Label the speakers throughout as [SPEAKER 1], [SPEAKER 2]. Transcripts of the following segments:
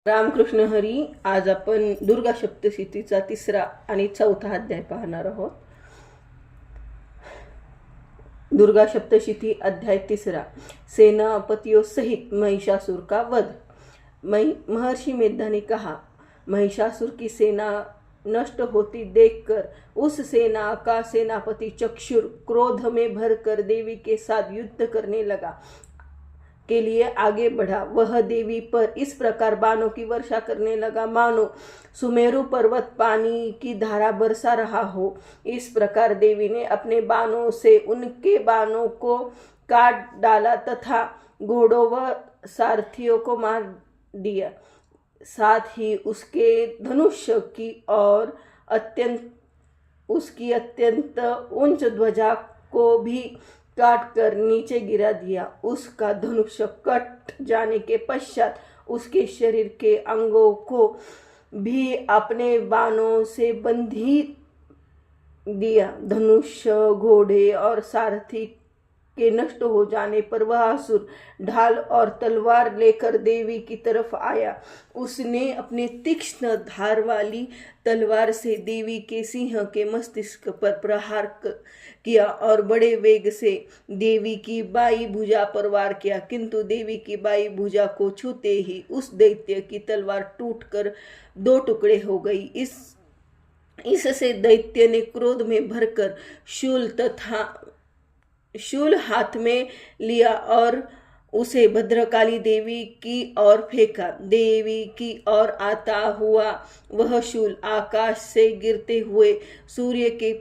[SPEAKER 1] रामकृष्ण हरी. आज आपण दुर्गा सप्तशतीचा 3रा आणि 4था अध्याय पाहणार आहोत. दुर्गा सप्तशती अध्याय 3. सेनापतियों सहित महिषासुर का वध. महर्षि मेधा ने कहा, महिषासुर की सेना नष्ट होती देखकर उस सेना का सेनापति चक्षुर क्रोध में भरकर देवी के साथ युद्ध करने लगा के लिए आगे बढ़ा. वह देवी पर इस प्रकार बाणों की वर्षा करने लगा मानो सुमेरु पर्वत पानी की धारा बरसा रहा हो. इस प्रकार देवी ने अपने बाणों से उनके बाणों को काट डाला तथा घोड़ों व सारथियों को मार दिया. साथ ही उसके धनुष्य की और उसकी अत्यंत उच्च ध्वजा को भी काट कर नीचे गिरा दिया. उसका धनुष्य कट जाने के पश्चात उसके शरीर के अंगों को भी अपने बाणों से बंधी दिया. धनुष्य, घोड़े और सारथी के नष्ट हो जाने पर वह असुर ढाल और तलवार लेकर देवी की तरफ आया. उसने अपने तीक्ष्ण धार वाली तलवार से देवी के सिंह के मस्तिष्क पर प्रहार किया और बड़े वेग से देवी की बाई भुजा पर वार किया. किंतु देवी की बाई भुजा को छूते ही उस दैत्य की तलवार टूटकर 2 टुकड़े हो गई. इससे दैत्य ने क्रोध में भरकर शूल हाथ में लिया और उसे भद्रकाली देवी की ओर फेंका. देवी की ओर आता हुआ वह शूल आकाश से गिरते हुए सूर्य के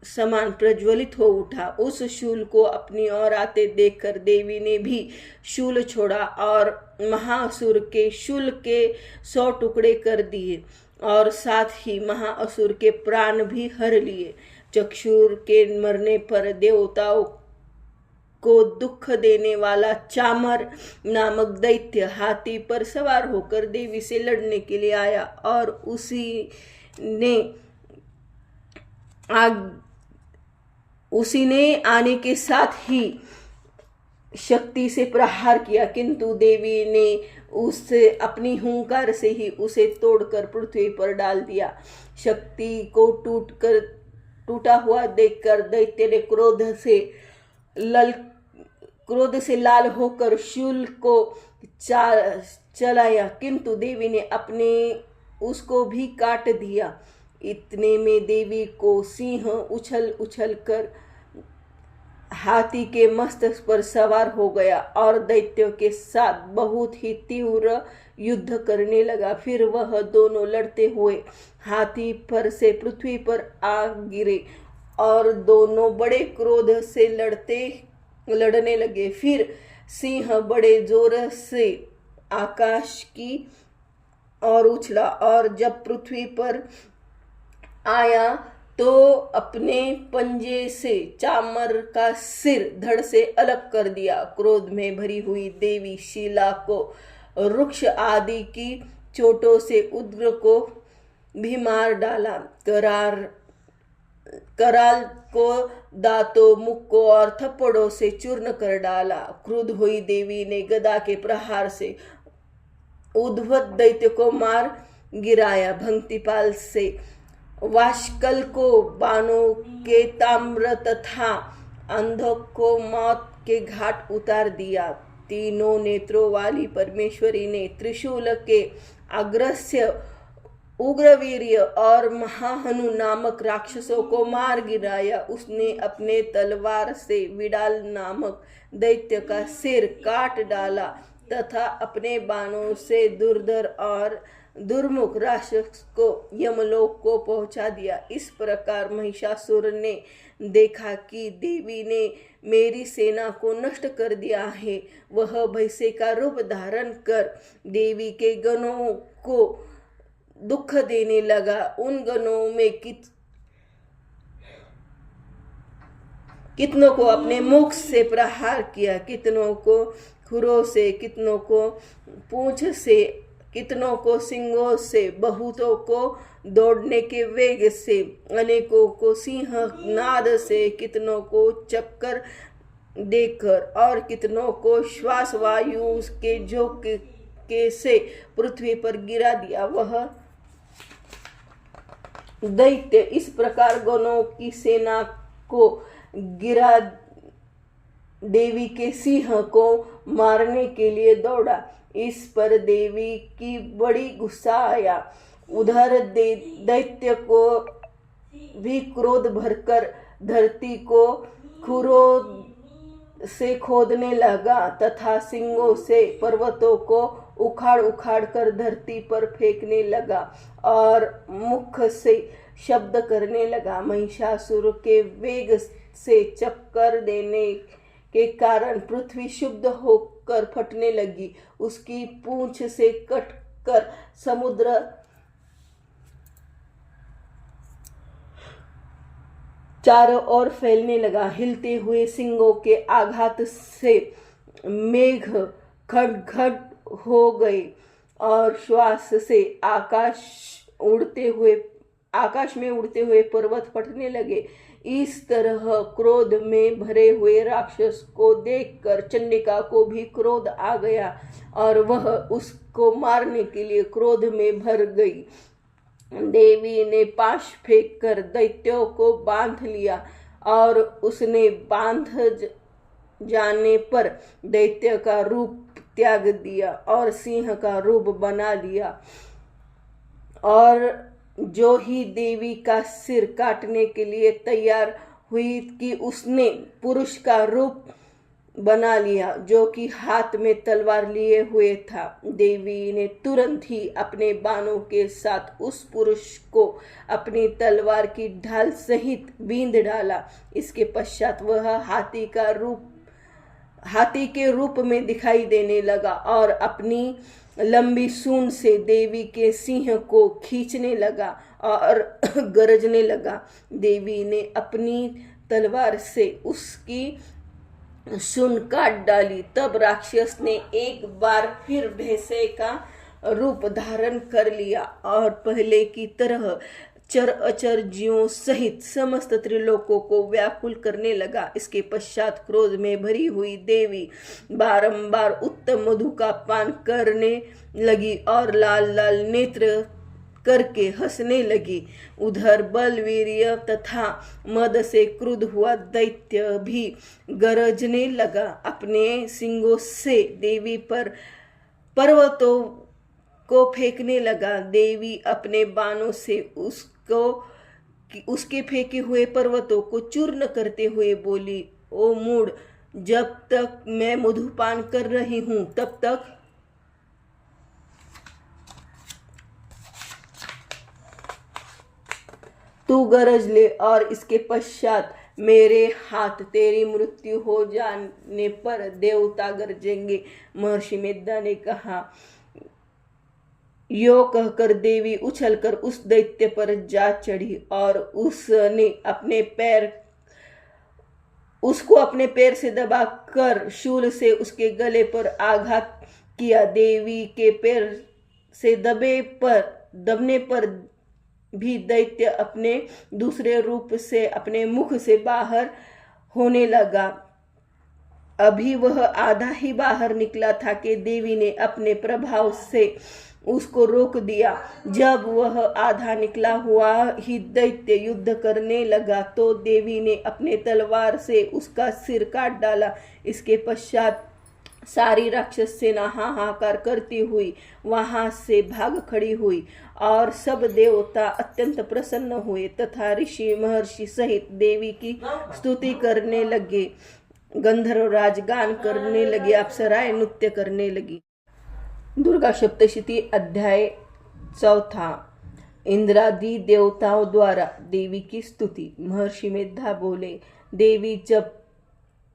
[SPEAKER 1] समान प्रज्वलित हो उठा. उस शूल को अपनी ओर आते देखकर देवी ने भी शूल छोड़ा और महाअसुर के शूल के 100 टुकड़े कर दिए और साथ ही महाअसुर के प्राण भी हर लिए. चक्षुर के मरने पर देवताओं को दुख देने वाला चामर नामक दैत्य हाथी पर सवार होकर देवी से लड़ने के लिए आया और उसी ने आने के साथ ही शक्ति से प्रहार किया. किंतु देवी ने उससे अपनी हुंकार से ही उसे तोड़कर पृथ्वी पर डाल दिया. शक्ति को टूटा हुआ देखकर दैत्य ने क्रोध से लाल होकर शूल को चलाया. किंतु देवी ने उसको भी काट दिया. इतने में देवी को सिंह उछल कर हाथी के मस्तक पर सवार हो गया और दैत्यों के साथ बहुत ही तीव्र युद्ध करने लगा. फिर वह दोनों लड़ते हुए हाथी पर से पृथ्वी पर आ गिरे और दोनों बड़े क्रोध से लड़ने लगे. फिर सिंह बड़े जोर से आकाश की ओर उछला और जब पृथ्वी पर आया तो अपने पंजे से चामर का सिर धड़ से अलग कर दिया. क्रोध में भरी हुई देवी शीला को, वृक्ष आदि की चोटों से उग्र को भी मार डाला. कराल को दांतों, मुख को और थप्पड़ों से चूर्ण कर डाला. क्रुद्ध हुई देवी ने गदा के प्रहार से उद्धत दैत्य को मार गिराया. भंगतिपाल से वाशकल को बाणों के ताम्र तथा अंधक को मौत के घाट उतार दिया. 3 नेत्रों वाली परमेश्वरी ने त्रिशूल के अग्रस्य उग्रवीर्य और महाहनु नामक राक्षसों को मार गिराया. उसने अपने तलवार से विडाल नामक दैत्य का सिर काट डाला तथा अपने बाणों से दुर्धर और दुर्मुख राक्षस को यमलोक को पहुंचा दिया. इस प्रकार महिषासुर ने देखा कि देवी ने मेरी सेना को नष्ट कर दिया है. वह भैंसे का रूप धारण कर देवी के गणों को दुख देने लगा. उन गणों में कितनों को अपने मुख से प्रहार किया, कितनों को खुरों से, कितनों को पूंछ से, कितनों को सिंगों से, बहुतों को दौड़ने के वेग से, अनेकों को सिंह नाद से, कितनों को चक्कर देकर और कितनों को श्वास वायु के झोंके धक्के से पृथ्वी पर गिरा दिया। वह दैत्य इस प्रकार गणों की सेना को गिरा देवी के सिंह को मारने के लिए दौड़ा। इस पर देवी की बड़ी गुस्सा आया। उधर दैत्य को भी क्रोध भरकर धरती को खुरों से खोदने लगा तथा सिंगों से पर्वतों को उखाड़ उखाड़ कर धरती पर फेंकने लगा और मुख से शब्द करने लगा। महिषासुर के वेग से चक्कर देने के कारण पृथ्वी शुद्ध होकर फटने लगी। उसकी पूंछ से कटकर समुद्र चारों ओर फैलने लगा। हिलते हुए सिंगों के आघात से मेघ खटखट हो गए और श्वास से आकाश में उड़ते हुए पर्वत फटने लगे। इस तरह क्रोध में भरे हुए राक्षस को देखकर चंडिका को भी क्रोध आ गया और वह उसको मारने के लिए क्रोध में भर गई। देवी ने पाश फेंक कर दैत्यों को बांध लिया और उसने बांध जाने पर दैत्य का रूप त्याग दिया और सिंह का रूप बना लिया। और जो ही देवी का सिर काटने के लिए तैयार हुई कि उसने पुरुष का रूप बना लिया जो कि हाथ में तलवार लिए हुए था। देवी ने तुरंत ही अपने बाणों के साथ उस पुरुष को अपनी तलवार की ढाल सहित बींध डाला। इसके पश्चात वह हाथी के रूप में दिखाई देने लगा और अपनी लंबी सूंड से देवी के सिंह को खींचने लगा और गरजने लगा। देवी ने अपनी तलवार से उसकी सूंड काट डाली। तब राक्षस ने एक बार फिर भैंसे का रूप धारण कर लिया और पहले की तरह चर अचर जीवों सहित समस्त त्रिलोकों को व्याकुल करने लगा। इसके पश्चात क्रोध में भरी हुई देवी बारंबार उत्तम मधु का पान करने लगी और लाल लाल नेत्र करके हंसने लगी। उधर बलवीर्य तथा मद से क्रुद्ध हुआ दैत्य भी गरजने लगा। अपने सिंगों से देवी पर पर्वतों को फेंकने लगा। देवी अपने बाणों से उसके फेंके हुए पर्वतों को चूर्ण करते हुए बोली, ओ मूढ़, जब तक मैं मधुपान कर रही हूं तब तक तू गरज ले और इसके पश्चात मेरे हाथ तेरी मृत्यु हो जाने पर देवता गरजेंगे। महर्षि मेधा ने कहा। यो कहकर देवी उछलकर उस दैत्य पर जा चढ़ी और उसको अपने पैर से दबाकर शूल से उसके गले पर आघात किया। देवी के पैर से दबने पर भी दैत्य अपने दूसरे रूप से अपने मुख से बाहर होने लगा। अभी वह आधा ही बाहर निकला था कि देवी ने अपने प्रभाव से उसको रोक दिया। जब वह आधा निकला हुआ ही दैत्य युद्ध करने लगा तो देवी ने अपने तलवार से उसका सिर काट डाला। इसके पश्चात सारी राक्षस सेना हाहाकार करती हुई वहां से भाग खड़ी हुई और सब देवता अत्यंत प्रसन्न हुए तथा ऋषि महर्षि सहित देवी की स्तुति करने लगे। गंधर्वराज गान करने लगे, अप्सराएं नृत्य करने लगी। दुर्गा सप्तशती अध्याय 4। इंद्रादि देवताओं द्वारा देवी की स्तुति। महर्षि मेधा बोले, देवी जब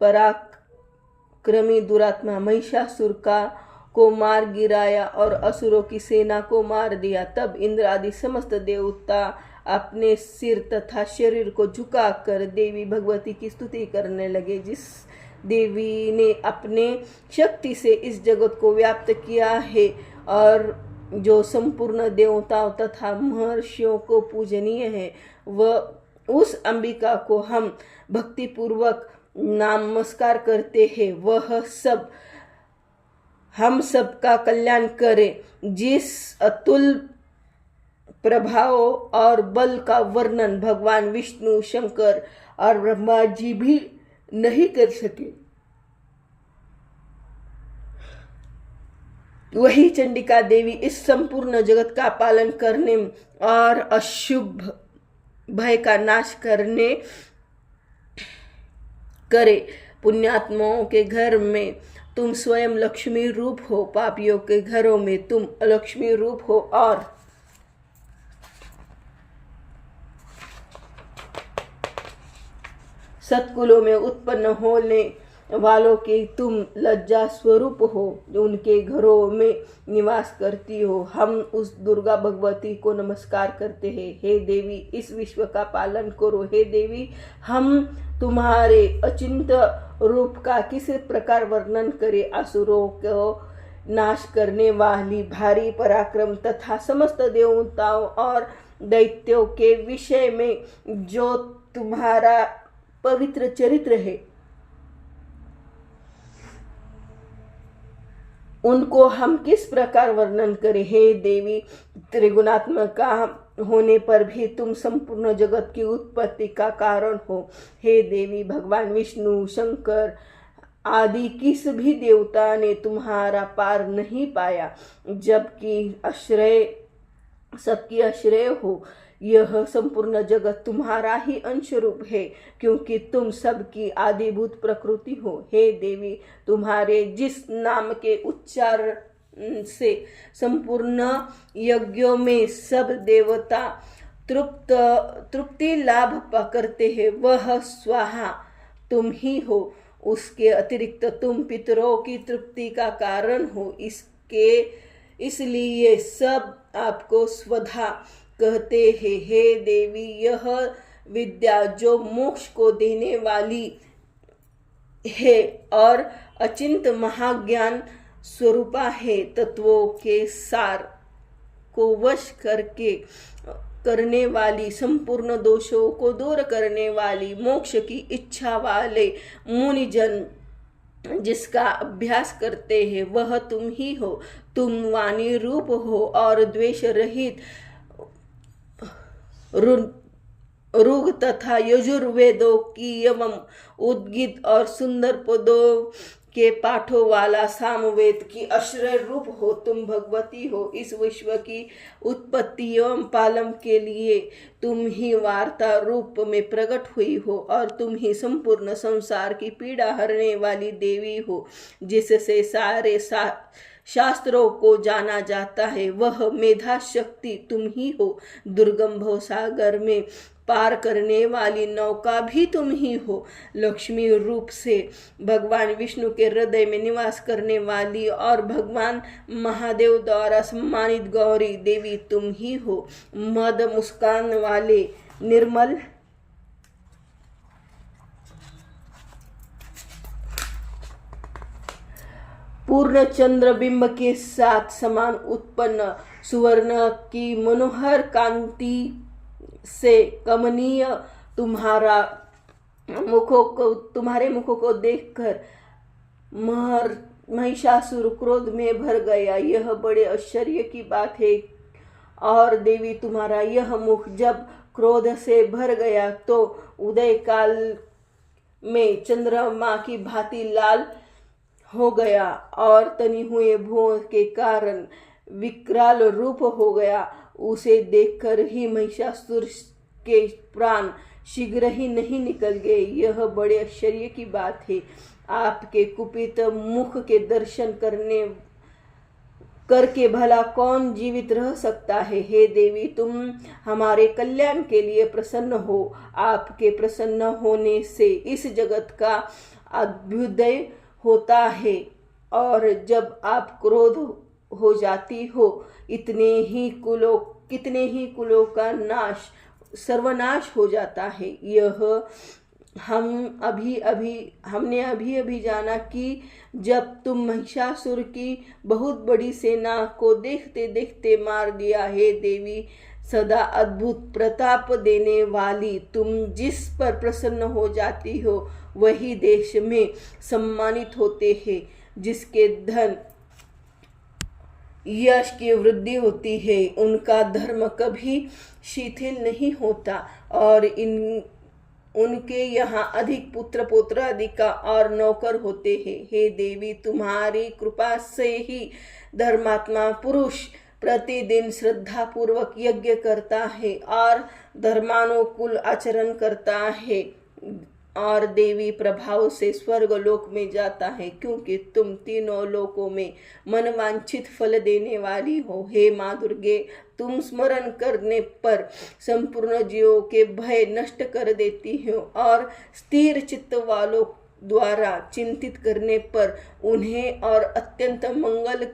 [SPEAKER 1] पराक्रमी दुरात्मा महिषासुर को मार गिराया और असुरों की सेना को मार दिया, तब इंद्र आदि समस्त देवता अपने सिर तथा शरीर को झुकाकर देवी भगवती की स्तुति करने लगे। जिस देवी ने अपने शक्ति से इस जगत को व्याप्त किया है और जो संपूर्ण देवताओं तथा महर्षियों को पूजनीय है, वह उस अंबिका को हम भक्ति पूर्वक नमस्कार करते हैं। वह सब हम सबका कल्याण करे। जिस अतुल प्रभाव और बल का वर्णन भगवान विष्णु, शंकर और ब्रह्मा जी भी नहीं कर सके, वही चंडिका देवी इस संपूर्ण जगत का पालन करने और अशुभ भय का नाश करने करे। पुण्यात्माओं के घर में तुम स्वयं लक्ष्मी रूप हो, पापियों के घरों में तुम अलक्ष्मी रूप हो, और सत्कुलों में उत्पन्न होने वालों के तुम लज्जा स्वरूप हो, जो उनके घरों में निवास करती हो। हम उस दुर्गा भगवती को नमस्कार करते हैं। हे देवी, इस विश्व का पालन करो। हे देवी, हम तुम्हारे अचिंत रूप का किस प्रकार वर्णन करें। असुरों को नाश करने वाली भारी पराक्रम तथा समस्त देवताओं और दैत्यों के विषय में जो तुम्हारा पवित्र चरित्र है, उनको हम किस प्रकार वर्णन करें। हे देवी, त्रिगुणात्मक का होने पर भी तुम संपूर्ण जगत की उत्पत्ति का कारण हो। हे देवी, भगवान विष्णु, शंकर आदि किस भी देवता ने तुम्हारा पार नहीं पाया, जबकि आश्रय सबकी आश्रय हो। यह संपूर्ण जगत तुम्हारा ही अंश रूप है, क्योंकि तुम सबकी आदिभूत प्रकृति हो। हे देवी, तुम्हारे जिस नाम के उच्चारण से संपूर्ण यज्ञों में सब देवता तृप्ति लाभ करते हैं, वह स्वाहा तुम ही हो। उसके अतिरिक्त तुम पितरों की तृप्ति का कारण हो। इसलिए सब आपको स्वधा कहते हैं। हे देवी, यह विद्या जो मोक्ष को देने वाली है और अचिंत महाज्ञान स्वरूपा है, तत्वों के सार को वश करने वाली, संपूर्ण दोषों को दूर करने वाली, मोक्ष की इच्छा वाले मुनिजन जिसका अभ्यास करते हैं, वह तुम ही हो। तुम वाणी रूप हो और द्वेष रहित ऋग तथा यजुर्वेदों की एवं उद्गीत और सुंदर पदों के पाठों वाला सामवेद की आश्रय रूप हो। तुम भगवती हो। इस विश्व की उत्पत्ति एवं पालन के लिए तुम ही वार्ता रूप में प्रकट हुई हो, और तुम ही संपूर्ण संसार की पीड़ा हरने वाली देवी हो। जिससे सारे शास्त्रों को जाना जाता है, वह मेधा शक्ति तुम ही हो। दुर्गम भव सागर में पार करने वाली नौका भी तुम ही हो। लक्ष्मी रूप से भगवान विष्णु के हृदय में निवास करने वाली और भगवान महादेव द्वारा सम्मानित गौरी देवी तुम ही हो। मद मुस्कान वाले निर्मल पूर्ण चंद्र बिंब के साथ समान उत्पन्न सुवर्ण की मनोहर कांति से कमनीय तुम्हारे मुखों को देखकर महिषासुर क्रोध में भर गया। यह बड़े आश्चर्य की बात है। और देवी, तुम्हारा यह मुख जब क्रोध से भर गया तो उदय काल में चंद्रमा की भांति लाल हो गया और तनी हुए भुवों के कारण विकराल रूप हो गया। उसे देखकर ही महिषासुर के प्राण शीघ्र ही नहीं निकल गए। यह बड़े आश्चर्य की बात है। आपके कुपित मुख के दर्शन करके भला कौन जीवित रह सकता है। हे देवी, तुम हमारे कल्याण के लिए प्रसन्न हो। आपके प्रसन्न होने से इस जगत का अभ्युदय होता है, और जब आप क्रोध हो जाती हो, कितने ही कुलों का सर्वनाश हो जाता है। हमने अभी जाना कि जब तुम महिषासुर की बहुत बड़ी सेना को देखते देखते मार दिया। हे देवी, सदा अद्भुत प्रताप देने वाली तुम जिस पर प्रसन्न हो जाती हो, वही देश में सम्मानित होते हैं। जिसके धन यश की वृद्धि होती है, उनका धर्म कभी शिथिल नहीं होता और उनके यहाँ अधिक पुत्र पौत्रादिका और नौकर होते हैं। हे देवी, तुम्हारी कृपा से ही धर्मात्मा पुरुष प्रतिदिन श्रद्धा पूर्वक यज्ञ करता है और धर्मानुकूल आचरण करता है और देवी प्रभाव से स्वर्ग लोक में जाता है, क्योंकि तुम तीनों लोकों में मनवांछित फल देने वाली हो। हे माँ दुर्गे, तुम स्मरण करने पर संपूर्ण जीवों के भय नष्ट कर देती हो और स्थिर चित्त वालों द्वारा चिंतित करने पर उन्हें और अत्यंत मंगल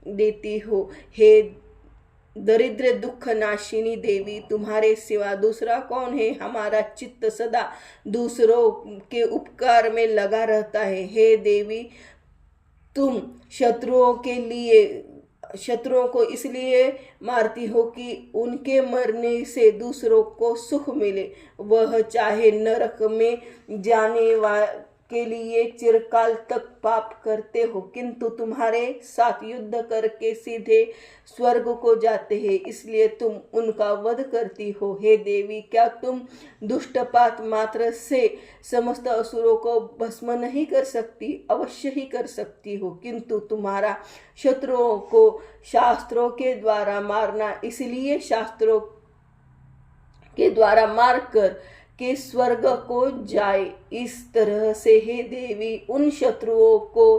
[SPEAKER 1] देती हो। हे दरिद्र दुख नाशिनी देवी, तुम्हारे सिवा दूसरा कौन है? हमारा चित्त सदा दूसरों के उपकार में लगा रहता है। हे देवी, तुम शत्रुओं को इसलिए मारती हो कि उनके मरने से दूसरों को सुख मिले। वह चाहे नरक में जाने के लिए चिरकाल तक पाप करते हो, किंतु तुम्हारे साथ युद्ध करके सीधे स्वर्ग को जाते हैं, इसलिए तुम उनका वध करती हो। हे देवी, क्या तुम दुष्टपात मात्र से समस्त असुरों को भस्म नहीं कर सकती? अवश्य ही कर सकती हो, किंतु तुम्हारा शत्रुओं को शास्त्रों के द्वारा मारना, इसलिए शास्त्रों के द्वारा मारकर के स्वर्ग को जाए। इस तरह से हे देवी, उन शत्रुओं को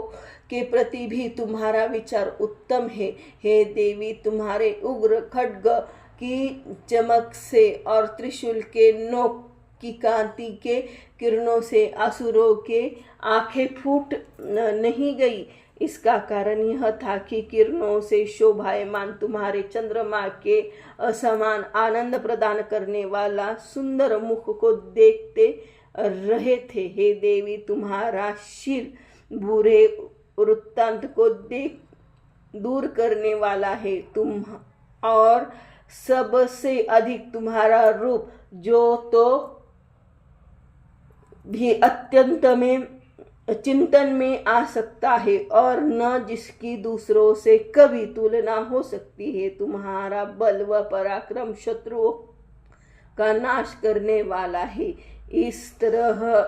[SPEAKER 1] के प्रति भी तुम्हारा विचार उत्तम है। हे देवी, तुम्हारे उग्र खड्ग की चमक से और त्रिशूल के नोक की कांति के किरणों से असुरों के आंखें फूट नहीं गई। इसका कारण यह था कि किरणों से शोभायमान तुम्हारे चंद्रमा के असमान आनंद प्रदान करने वाला सुंदर मुख को देखते रहे थे। हे देवी, तुम्हारा शील बुरे वृत्तांत को दूर करने वाला है। तुम और सबसे अधिक तुम्हारा रूप जो तो भी अत्यंत में चिंतन में आ सकता है और न जिसकी दूसरों से कभी तुलना हो सकती है। तुम्हारा बल व पराक्रम शत्रुओं का नाश करने वाला है। इस तरह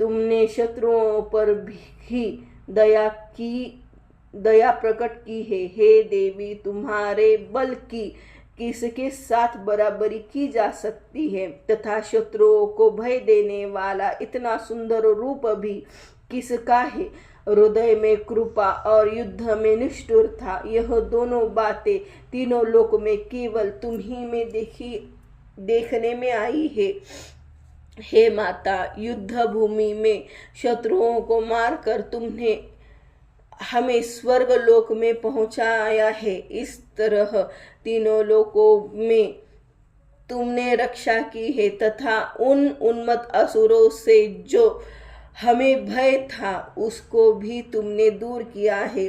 [SPEAKER 1] तुमने शत्रुओं पर भी दया प्रकट की है। हे देवी, तुम्हारे बल की किसके साथ बराबरी की जा सकती है, तथा शत्रुओं को भय देने वाला इतना सुंदर रूप भी किसका है? हृदय में कृपा और युद्ध में निष्ठुरता, यह दोनों बातें तीनों लोक में केवल तुम ही में देखने में आई है। हे माता, युद्ध भूमि में शत्रुओं को मारकर तुमने हमें स्वर्ग लोक में पहुंचाया है। इस तरह तीनों लोकों में तुमने रक्षा की है तथा उन उन्मत्त असुरों से जो हमें भय था उसको भी तुमने दूर किया है।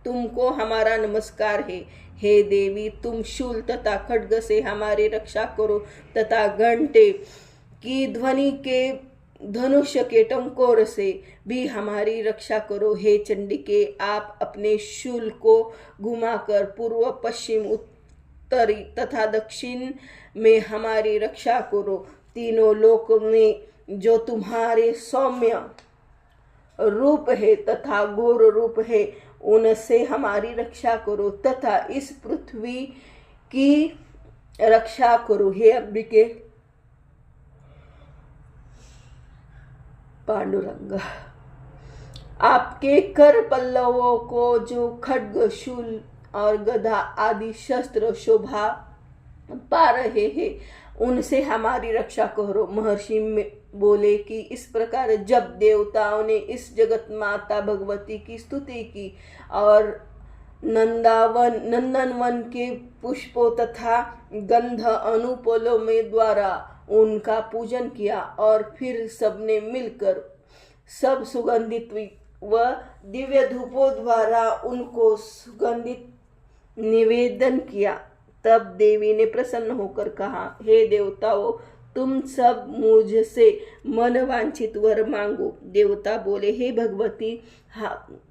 [SPEAKER 1] तुमको हमारा नमस्कार है। हे देवी, तुम शूल तथा खड्ग से हमारी रक्षा करो तथा घंटे की ध्वनि के धनुष्य के टंकोर से भी हमारी रक्षा करो। हे चंडिके, आप अपने शूल को घुमाकर पूर्व पश्चिम उत्तरी तथा दक्षिण में हमारी रक्षा करो। तीनों लोक में जो तुम्हारे सौम्य रूप है तथा घोर रूप है, उनसे हमारी रक्षा करो तथा इस पृथ्वी की रक्षा करो। हे अंबिके पांडुरंग, आपके कर पल्लवों को जो खड्ग, शूल और गदा आदि शस्त्र शोभा पा रहे हैं, उनसे हमारी रक्षा करो। महर्षि बोले कि इस प्रकार जब देवताओं ने इस जगत माता भगवती की स्तुति की और नंदनवन के पुष्पों तथा गंध अनुपलों में द्वारा उनका पूजन किया और फिर सबने मिलकर सब सुगंधित व दिव्य धूपों द्वारा उनको सुगंधित निवेदन किया, तब देवी ने प्रसन्न होकर कहा, हे देवताओं, तुम सब मुझसे मन वांछित वर मांगो। देवता बोले, हे भगवती,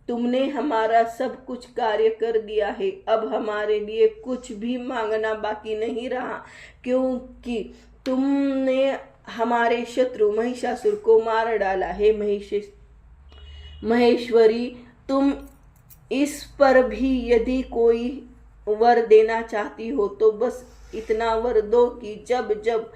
[SPEAKER 1] तुमने हमारा सब कुछ कार्य कर दिया है, अब हमारे लिए कुछ भी मांगना बाकी नहीं रहा, क्योंकि तुमने हमारे शत्रु महिषासुर को मार डाला। हे महेश्वरी, तुम इस पर भी यदि कोई वर देना चाहती हो तो बस इतना वर दो कि जब जब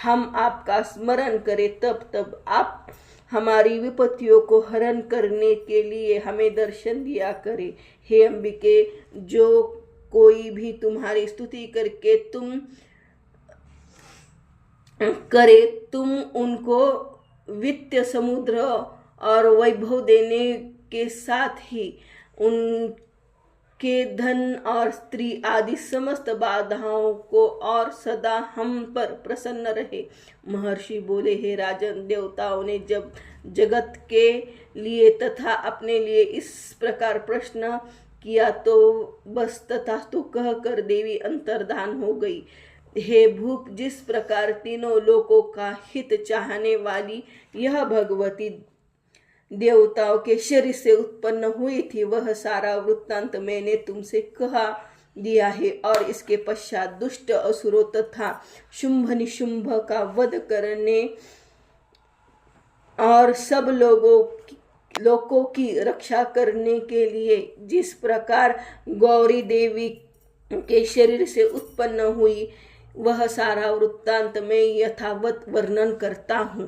[SPEAKER 1] हम आपका स्मरण करें तब तब आप हमारी विपत्तियों को हरण करने के लिए हमें दर्शन दिया करे। हे अंबिके, जो कोई भी तुम्हारी स्तुति करके तुम उनको वित्त समुद्र और वैभव देने के साथ ही उनके धन और स्त्री आदि समस्त बाधाओं को और सदा हम पर प्रसन्न रहे। महर्षि बोले, हे राजन, देवताओं ने जब जगत के लिए तथा अपने लिए इस प्रकार प्रश्न किया तो बस तथास्तु कहकर देवी अंतर्धान हो गई। हे भूप, जिस प्रकार तीनों लोकों का हित चाहने वाली यह भगवती देवताओं के शरीर से उत्पन्न हुई थी, वह सारा वृत्तांत मैंने तुमसे कहा दिया है। और इसके पश्चात दुष्ट असुरों तथा शुंभ निशुंभ का वध करने और सब लोगों की रक्षा करने के लिए जिस प्रकार गौरी देवी के शरीर से उत्पन्न हुई, वह सारा वृत्तांत मैं यथावत वर्णन करता हूँ।